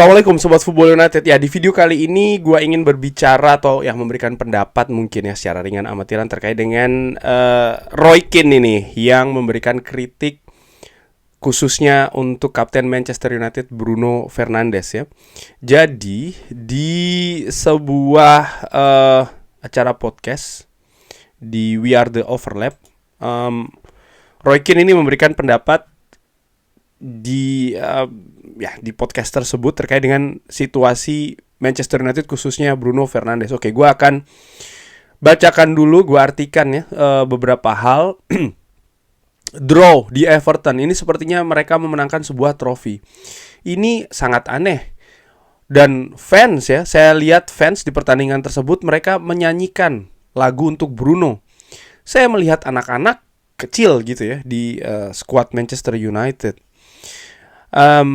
Assalamualaikum Sobat Football United. Ya, di video kali ini gue ingin berbicara atau yang memberikan pendapat mungkin ya secara ringan amatiran terkait dengan Roy Keane ini yang memberikan kritik khususnya untuk kapten Manchester United Bruno Fernandes ya. Jadi di sebuah acara podcast di We Are The Overlap, Roy Keane ini memberikan pendapat di podcast tersebut terkait dengan situasi Manchester United khususnya Bruno Fernandes. Oke, gue akan bacakan dulu, gue artikan ya beberapa hal. Draw di Everton ini sepertinya mereka memenangkan sebuah trofi. Ini sangat aneh. Dan fans ya, saya lihat fans di pertandingan tersebut mereka menyanyikan lagu untuk Bruno. Saya melihat anak-anak kecil gitu ya di skuad Manchester United.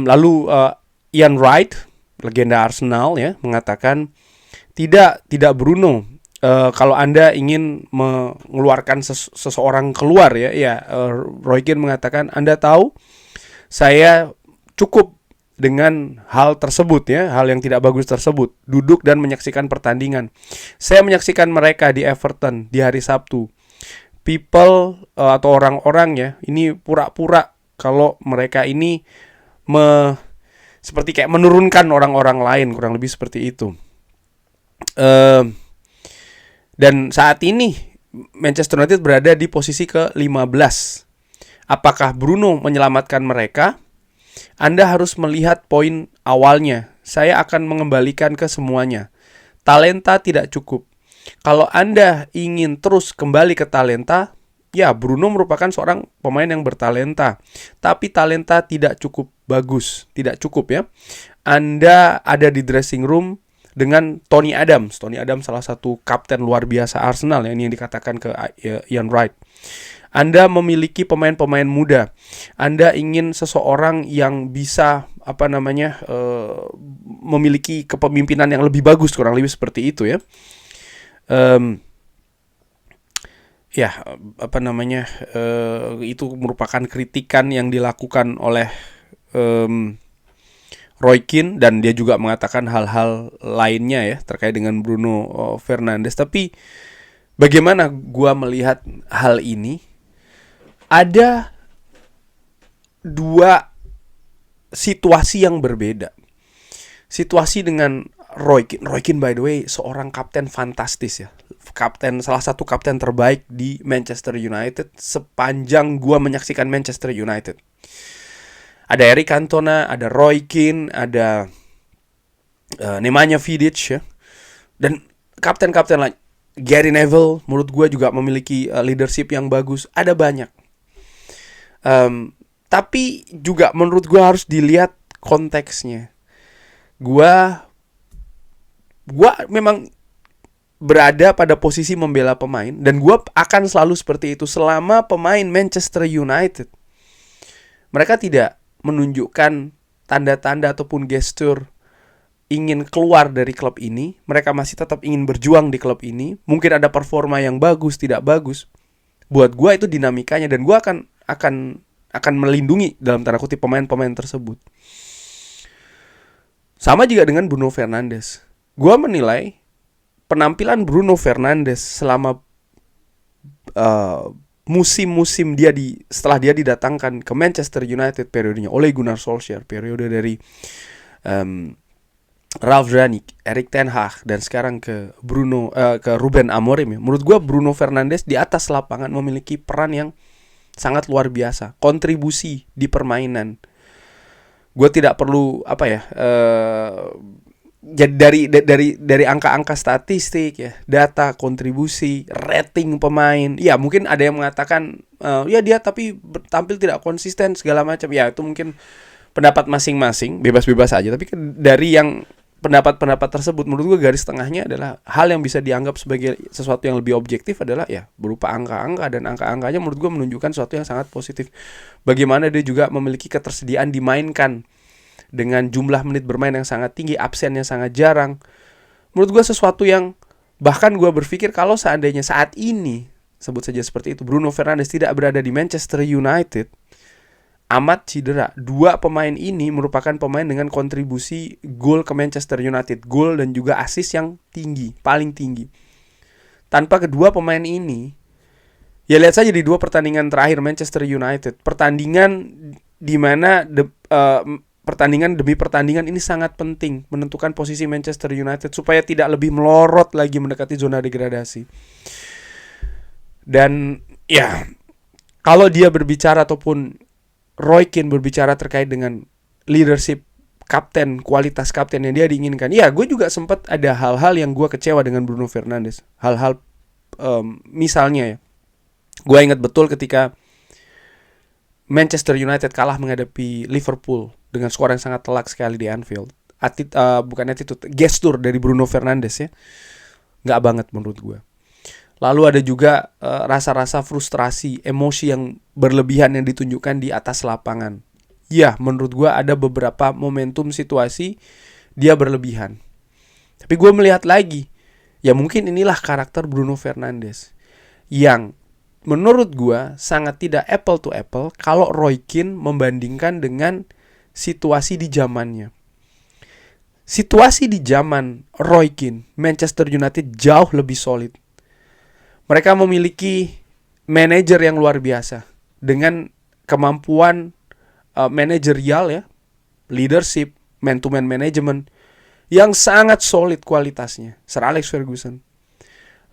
Lalu Ian Wright, legenda Arsenal ya, mengatakan tidak Bruno. Kalau Anda ingin mengeluarkan seseorang keluar ya, Roy Keane mengatakan Anda tahu saya cukup dengan hal tersebut ya, hal yang tidak bagus tersebut, duduk dan menyaksikan pertandingan. Saya menyaksikan mereka di Everton di hari Sabtu. People atau orang-orang ya, ini pura-pura kalau mereka ini seperti kayak menurunkan orang-orang lain, kurang lebih seperti itu. Dan saat ini Manchester United berada di posisi ke-15. Apakah Bruno menyelamatkan mereka? Anda harus melihat poin awalnya. Saya akan mengembalikan ke semuanya. Talenta tidak cukup. Kalau Anda ingin terus kembali ke talenta, ya Bruno merupakan seorang pemain yang bertalenta. Tapi talenta tidak cukup bagus, tidak cukup ya. Anda ada di dressing room dengan Tony Adams. Tony Adams salah satu kapten luar biasa Arsenal ya, ini yang dikatakan ke Ian Wright. Anda memiliki pemain-pemain muda. Anda ingin seseorang yang bisa memiliki kepemimpinan yang lebih bagus, kurang lebih seperti itu ya. Itu merupakan kritikan yang dilakukan oleh Roy Keane, dan dia juga mengatakan hal-hal lainnya ya terkait dengan Bruno Fernandes. Tapi bagaimana gua melihat hal ini? Ada dua situasi yang berbeda. Situasi dengan Roy Keane by the way seorang kapten fantastis ya. Salah satu kapten terbaik di Manchester United sepanjang gua menyaksikan Manchester United. Ada Eric Cantona, ada Roy Keane, ada Nemanja Vidic ya. Dan kapten-kapten lain, Gary Neville menurut gue juga memiliki leadership yang bagus. Ada banyak. Tapi juga menurut gue harus dilihat konteksnya. Gue memang berada pada posisi membela pemain, dan gue akan selalu seperti itu selama pemain Manchester United mereka tidak menunjukkan tanda-tanda ataupun gestur ingin keluar dari klub ini. Mereka masih tetap ingin berjuang di klub ini. Mungkin ada performa yang bagus, tidak bagus. Buat gue itu dinamikanya, dan gue akan melindungi dalam tanda kutip pemain-pemain tersebut. Sama juga dengan Bruno Fernandes. Gue menilai penampilan Bruno Fernandes selama musim-musim setelah dia didatangkan ke Manchester United periodenya Ole Gunnar Solskjaer, periode dari Ralf Rangnick, Erik ten Hag, dan sekarang ke Ruben Amorim ya. Menurut gue Bruno Fernandes di atas lapangan memiliki peran yang sangat luar biasa, kontribusi di permainan. Gue tidak perlu jadi dari angka-angka statistik ya, data, kontribusi, rating pemain. Ya mungkin ada yang mengatakan ya dia tapi tampil tidak konsisten segala macam. Ya itu mungkin pendapat masing-masing, bebas-bebas aja. Tapi dari yang pendapat-pendapat tersebut, menurut gue garis tengahnya adalah hal yang bisa dianggap sebagai sesuatu yang lebih objektif adalah ya berupa angka-angka, dan angka-angkanya menurut gue menunjukkan sesuatu yang sangat positif. Bagaimana dia juga memiliki ketersediaan dimainkan dengan jumlah menit bermain yang sangat tinggi, absennya sangat jarang. Menurut gue sesuatu yang bahkan gue berpikir kalau seandainya saat ini, sebut saja seperti itu, Bruno Fernandes tidak berada di Manchester United, Amat cedera. Dua pemain ini merupakan pemain dengan kontribusi gol ke Manchester United, gol dan juga assist yang tinggi, paling tinggi. Tanpa kedua pemain ini, ya lihat saja di dua pertandingan terakhir Manchester United, pertandingan di mana pertandingan demi pertandingan ini sangat penting menentukan posisi Manchester United supaya tidak lebih melorot lagi mendekati zona degradasi. Dan ya, kalau dia berbicara ataupun Roy Keane berbicara terkait dengan leadership kapten, kualitas kapten yang dia diinginkan. Ya, gue juga sempat ada hal-hal yang gue kecewa dengan Bruno Fernandes. Hal-hal misalnya ya, gue ingat betul ketika Manchester United kalah menghadapi Liverpool dengan skor yang sangat telak sekali di Anfield. Bukan attitude, gestur dari Bruno Fernandes ya, nggak banget menurut gue. Lalu ada juga rasa-rasa frustrasi, emosi yang berlebihan yang ditunjukkan di atas lapangan. Ya, menurut gue ada beberapa momentum situasi dia berlebihan. Tapi gue melihat lagi, ya mungkin inilah karakter Bruno Fernandes yang menurut gue sangat tidak apple to apple kalau Roy Keane membandingkan dengan situasi di zamannya. Situasi di zaman Roy Keane, Manchester United jauh lebih solid. Mereka memiliki manajer yang luar biasa dengan kemampuan manajerial ya, leadership, man-to-man management yang sangat solid kualitasnya. Sir Alex Ferguson.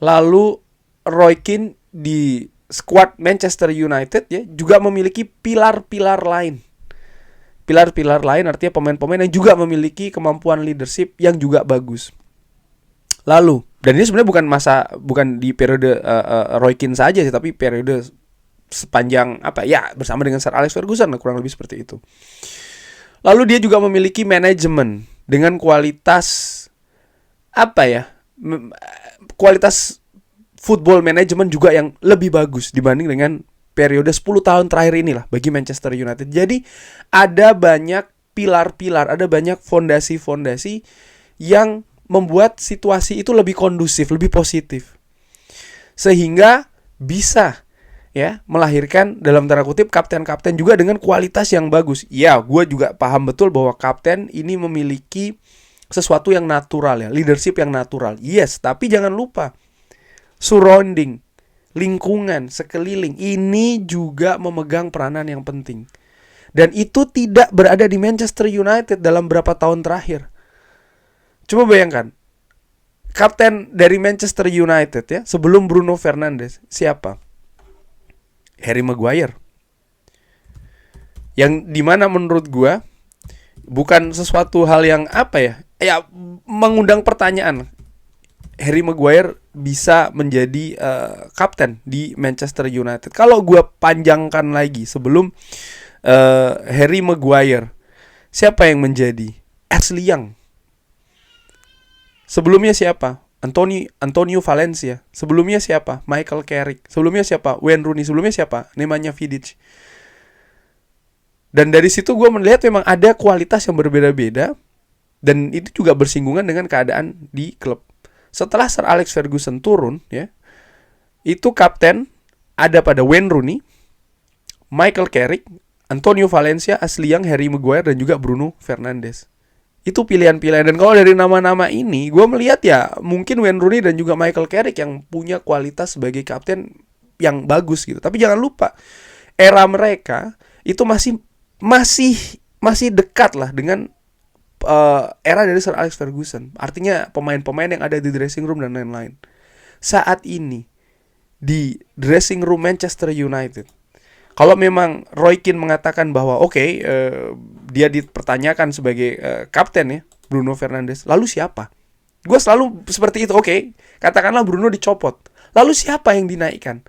Lalu Roy Keane di skuad Manchester United ya juga memiliki pilar-pilar lain. Pilar-pilar lain artinya pemain-pemain yang juga memiliki kemampuan leadership yang juga bagus. Lalu, dan ini sebenarnya bukan di periode Roy Keane saja sih, tapi periode sepanjang bersama dengan Sir Alex Ferguson kurang lebih seperti itu. Lalu dia juga memiliki manajemen dengan kualitas kualitas football management juga yang lebih bagus dibanding dengan periode 10 tahun terakhir inilah bagi Manchester United. Jadi ada banyak pilar-pilar, ada banyak fondasi-fondasi yang membuat situasi itu lebih kondusif, lebih positif. Sehingga bisa ya melahirkan dalam tanda kutip kapten-kapten juga dengan kualitas yang bagus. Ya, gue juga paham betul bahwa kapten ini memiliki sesuatu yang natural ya, leadership yang natural. Yes, tapi jangan lupa surrounding, lingkungan, sekeliling ini juga memegang peranan yang penting. Dan itu tidak berada di Manchester United dalam berapa tahun terakhir. Coba bayangkan, kapten dari Manchester United ya, sebelum Bruno Fernandes, siapa? Harry Maguire. Yang dimana menurut gue bukan sesuatu hal yang mengundang pertanyaan. Harry Maguire bisa menjadi kapten di Manchester United. Kalau gue panjangkan lagi sebelum Harry Maguire, siapa yang menjadi? Ashley Young. Sebelumnya siapa? Antonio Valencia. Sebelumnya siapa? Michael Carrick. Sebelumnya siapa? Wayne Rooney. Sebelumnya siapa? Nemanja Vidic. Dan dari situ gue melihat memang ada kualitas yang berbeda-beda. Dan itu juga bersinggungan dengan keadaan di klub. Setelah Sir Alex Ferguson turun ya, itu kapten ada pada Wayne Rooney, Michael Carrick, Antonio Valencia, Ashley Young, Harry Maguire, dan juga Bruno Fernandes. Itu pilihan-pilihan. Dan kalau dari nama-nama ini, gue melihat ya mungkin Wayne Rooney dan juga Michael Carrick yang punya kualitas sebagai kapten yang bagus gitu. Tapi jangan lupa, era mereka itu masih dekat lah dengan era dari Sir Alex Ferguson. Artinya pemain-pemain yang ada di dressing room dan lain-lain. Saat ini di dressing room Manchester United, kalau memang Roy Keane mengatakan bahwa dia dipertanyakan sebagai kapten ya, Bruno Fernandes, lalu siapa? Gue selalu seperti itu. Katakanlah Bruno dicopot, lalu siapa yang dinaikkan?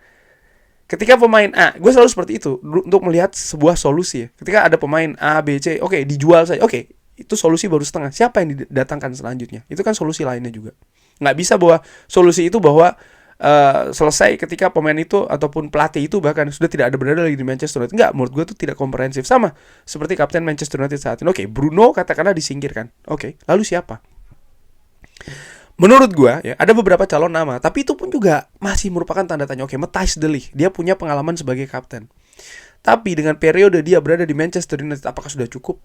Ketika pemain A, gue selalu seperti itu untuk melihat sebuah solusi ya. Ketika ada pemain A, B, C, dijual saja. Itu solusi baru setengah. Siapa yang didatangkan selanjutnya? Itu kan solusi lainnya juga. Nggak bisa bahwa solusi itu bahwa selesai ketika pemain itu ataupun pelatih itu bahkan sudah tidak ada berada lagi di Manchester United. Nggak, menurut gue itu tidak komprehensif. Sama seperti kapten Manchester United saat ini. Bruno katakanlah disingkirkan. Lalu siapa? Menurut gue ya ada beberapa calon nama, tapi itu pun juga masih merupakan tanda tanya. Matthijs de Ligt, dia punya pengalaman sebagai kapten. Tapi dengan periode dia berada di Manchester United, apakah sudah cukup?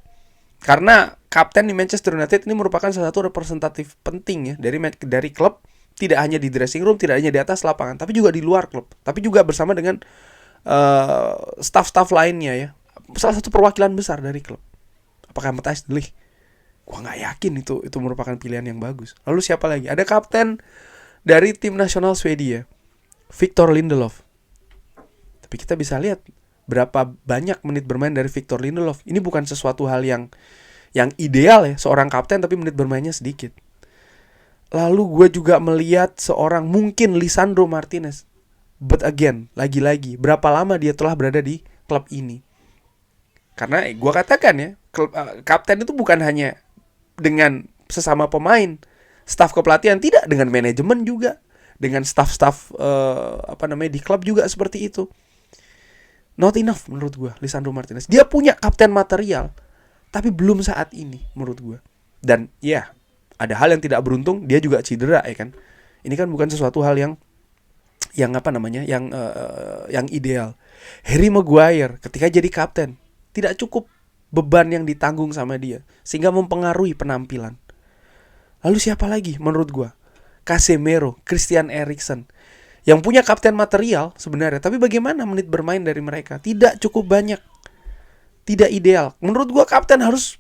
Karena kapten di Manchester United ini merupakan salah satu representatif penting ya dari klub, tidak hanya di dressing room, tidak hanya di atas lapangan, tapi juga di luar klub, tapi juga bersama dengan staff-staff lainnya ya. Salah satu perwakilan besar dari klub. Apakah Matthijs de Ligt? Gua nggak yakin itu merupakan pilihan yang bagus. Lalu siapa lagi? Ada kapten dari tim nasional Swedia, Victor Lindelof. Tapi kita bisa lihat berapa banyak menit bermain dari Victor Lindelof. Ini bukan sesuatu hal yang ideal ya, seorang kapten tapi menit bermainnya sedikit. Lalu gue juga melihat seorang mungkin Lisandro Martinez. But again, lagi-lagi, berapa lama dia telah berada di klub ini? Karena gue katakan ya, kapten itu bukan hanya dengan sesama pemain, staf kepelatihan, tidak, dengan manajemen juga, dengan staf-staf di klub juga seperti itu. Not enough menurut gue Lisandro Martinez. Dia punya kapten material, tapi belum saat ini menurut gue. Dan ya, ada hal yang tidak beruntung, dia juga cedera ya kan. Ini kan bukan sesuatu hal yang ideal. Harry Maguire ketika jadi kapten, tidak cukup beban yang ditanggung sama dia, sehingga mempengaruhi penampilan. Lalu siapa lagi menurut gue? Casemiro, Christian Eriksen, yang punya kapten material sebenarnya, tapi bagaimana menit bermain dari mereka? Tidak cukup banyak, tidak ideal. Menurut gue kapten harus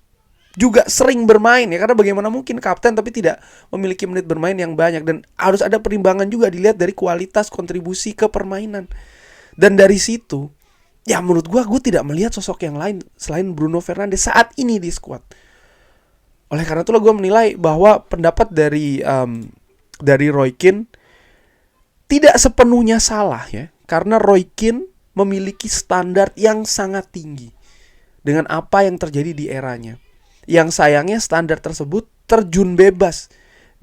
juga sering bermain ya, karena bagaimana mungkin kapten tapi tidak memiliki menit bermain yang banyak. Dan harus ada perimbangan juga dilihat dari kualitas kontribusi ke permainan. Dan dari situ, ya menurut gue tidak melihat sosok yang lain selain Bruno Fernandes saat ini di skuad. Oleh karena itulah gue menilai bahwa pendapat dari Roy Keane tidak sepenuhnya salah ya, karena Roy Keane memiliki standar yang sangat tinggi dengan apa yang terjadi di eranya. Yang sayangnya standar tersebut terjun bebas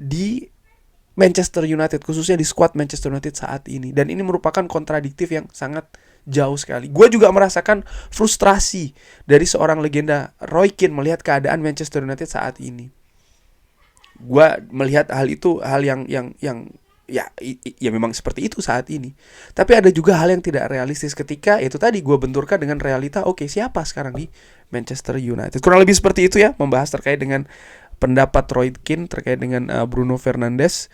di Manchester United, khususnya di skuad Manchester United saat ini. Dan ini merupakan kontradiktif yang sangat jauh sekali. Gue juga merasakan frustrasi dari seorang legenda Roy Keane melihat keadaan Manchester United saat ini. Gue melihat hal itu hal yang ya memang seperti itu saat ini. Tapi ada juga hal yang tidak realistis ketika itu tadi gue benturkan dengan realita. Oke, siapa sekarang di Manchester United? Kurang lebih seperti itu ya, membahas terkait dengan pendapat Roy Keane terkait dengan Bruno Fernandes.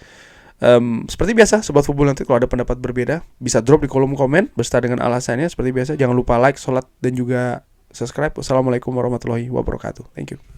Seperti biasa, Sobat Football, nanti kalau ada pendapat berbeda bisa drop di kolom komen beserta dengan alasannya. Seperti biasa, jangan lupa like, sholat, dan juga subscribe. Wassalamualaikum warahmatullahi wabarakatuh. Thank you.